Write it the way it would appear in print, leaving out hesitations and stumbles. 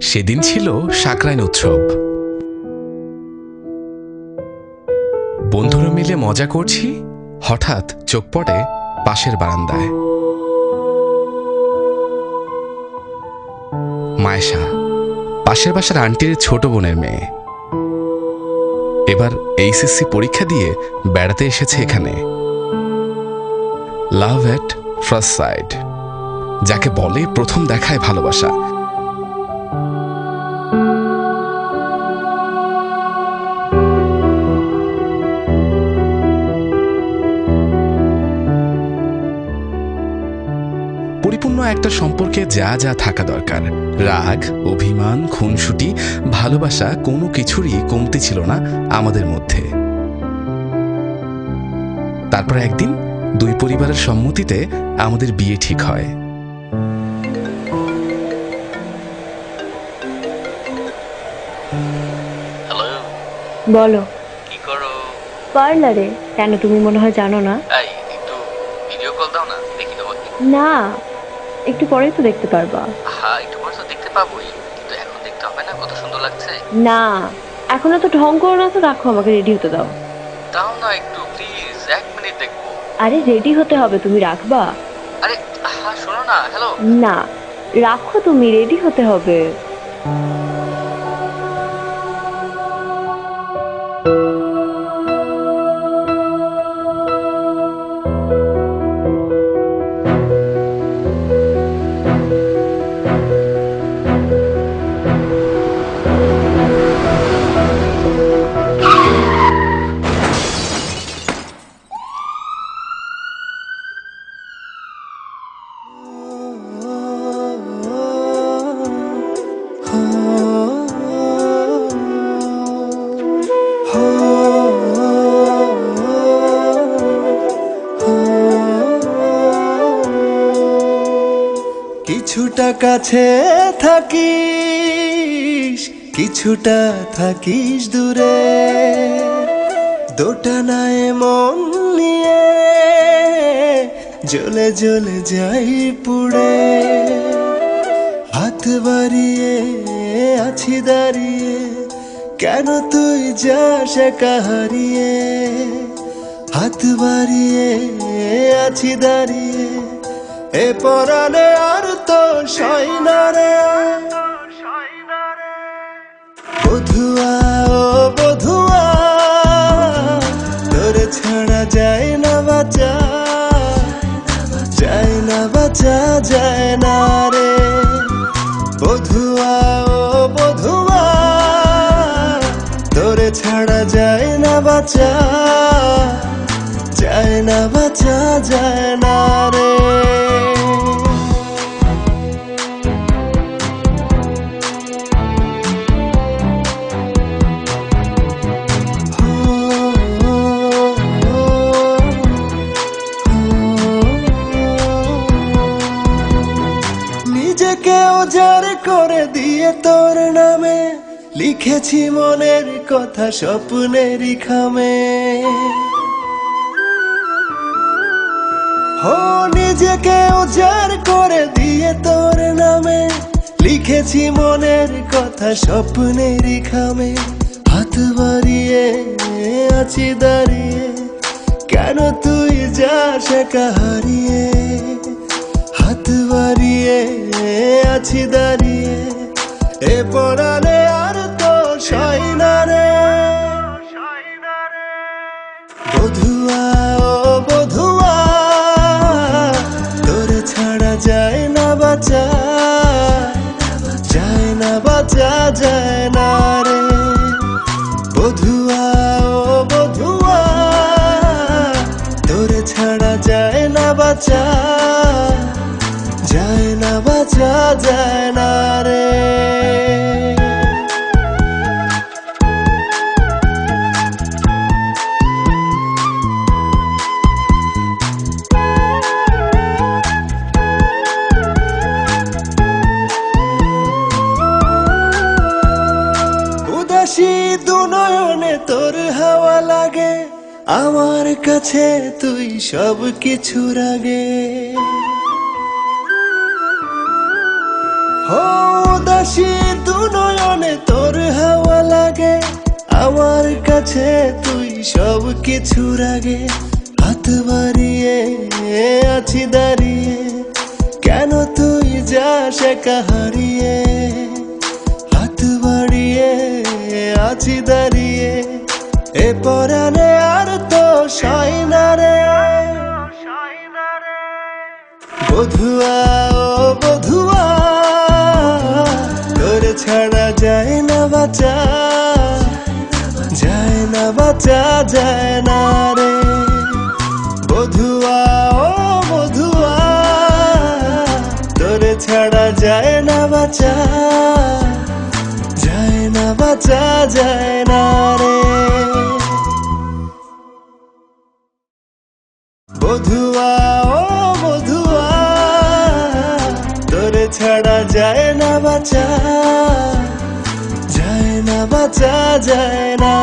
সেদিন ছিল সাকরাইন উৎসব। বন্ধুরা মিলে মজা করছি, হঠাৎ চোখ পড়ে পাশের বারান্দায়। মায়েশা, পাশের বাসার আন্টির ছোট বোনের মেয়ে, এবার এইচএসসি পরীক্ষা দিয়ে বেড়াতে এসেছে এখানে। লাভ এট ফার্স্ট সাইট, যাকে বলে প্রথম দেখায় ভালোবাসা। পরিপূর্ণ একটা সম্পর্কে যা যা থাকা দরকার, রাগ, অভিমান, খুনসুটি, ভালোবাসা, কোনো কিছুরই কমতি ছিল না আমাদের মধ্যে। তারপর একদিন দুই পরিবারের সম্মতিতে আমাদের বিয়ে ঠিক হয়। হ্যালো, বলো। কি করো? পার্লারে। কেন, তুমি মনে হয় জানো না? এই একটু ভিডিও কল দাও না, দেখি তোমাকে। না, একটু পরেই তো দেখতে পারবা। হ্যাঁ, একটু পরে তো দেখতে পাবোই, কিন্তু এখন দেখতে হবে না? কত সুন্দর লাগছে। না, এখন এত ঢং করো না তো, রাখো, আমাকে রেডি হতে দাও। দাও না একটু প্লিজ, 1 মিনিট দেখবো। আরে রেডি হতে হবে, তুমি রাখবা? আরে হ্যাঁ, শোনো না। হ্যালো, না, রাখো, তুমি রেডি হতে হবে। কিছুটা কাছে থাকিস, কিছুটা থাকিস দূরে, দোটানায় মন নিয়ে জ্বলে জ্বলে যাই পুড়ে। হাত বাড়িয়ে আছি দাঁড়িয়ে, কেন তুই যাস একা হারিয়ে। হাত বাড়িয়ে আছি দাঁড়িয়ে, এ পরাণে আর তো সয় না রে। বধুয়া ও বধুয়া, তোর ছাড়া যায় না বাঁচা, যায় না বাঁচা, যায় না রে। বধুয়া ও বধুয়া, তোর ছাড়া যায় না বাঁচা, যায় না বাঁচা, যায় না রে। নিজেকে উজাড় করে দিয়ে তোর নামে লিখেছি মনের কথা স্বপ্নেরই খামে। হো, নিজেকে উজাড় করে দিয়ে তোর নামে লিখেছি মনের কথা স্বপ্নেরই খামে। হাত বাড়িয়ে আছি দাঁড়িয়ে, কেন তুই যাস একা হারিয়ে। হাত বাড়িয়ে আছি দাঁড়িয়ে, এ পরাণে আর তো সয় না রে। বধুয়া ও বধুয়া, তোর ছাড়া যায় না বাঁচা, যায় না বাঁচা, যায় না রে। বধুয়া ও বধুয়া, তোর ছাড়া যায় না বাঁচা, যায় না বাঁচা, যায় না রে। উদাসী দুনয়নে তোর হাওয়া লাগে, আমার কাছে তুই সব কিছুর আগে। ও দাসী দু নয়নে তোর হাওয়া লাগে, আমার কাছে তুই সব কিছুর আগে। হাত বাড়িয়ে আছি দাঁড়িয়ে, কেন তুই যাস একা হারিয়ে। হাত বাড়িয়ে আছি দাঁড়িয়ে, এ পরাণে আর তো সয় না রে। বধুয়া ও বধুয়া, তোর ছাড়া যায় না বাঁচা, যায় না বাঁচা যায় না রে। বধুয়া ও বধুয়া, তোর ছাড়া যায় না বাঁচা, যায় না বাঁচা যায় না রে। বধুয়া ও বধুয়া, তোর ছাড়া যায় না বাঁচা, যায় না বাঁচা যায় না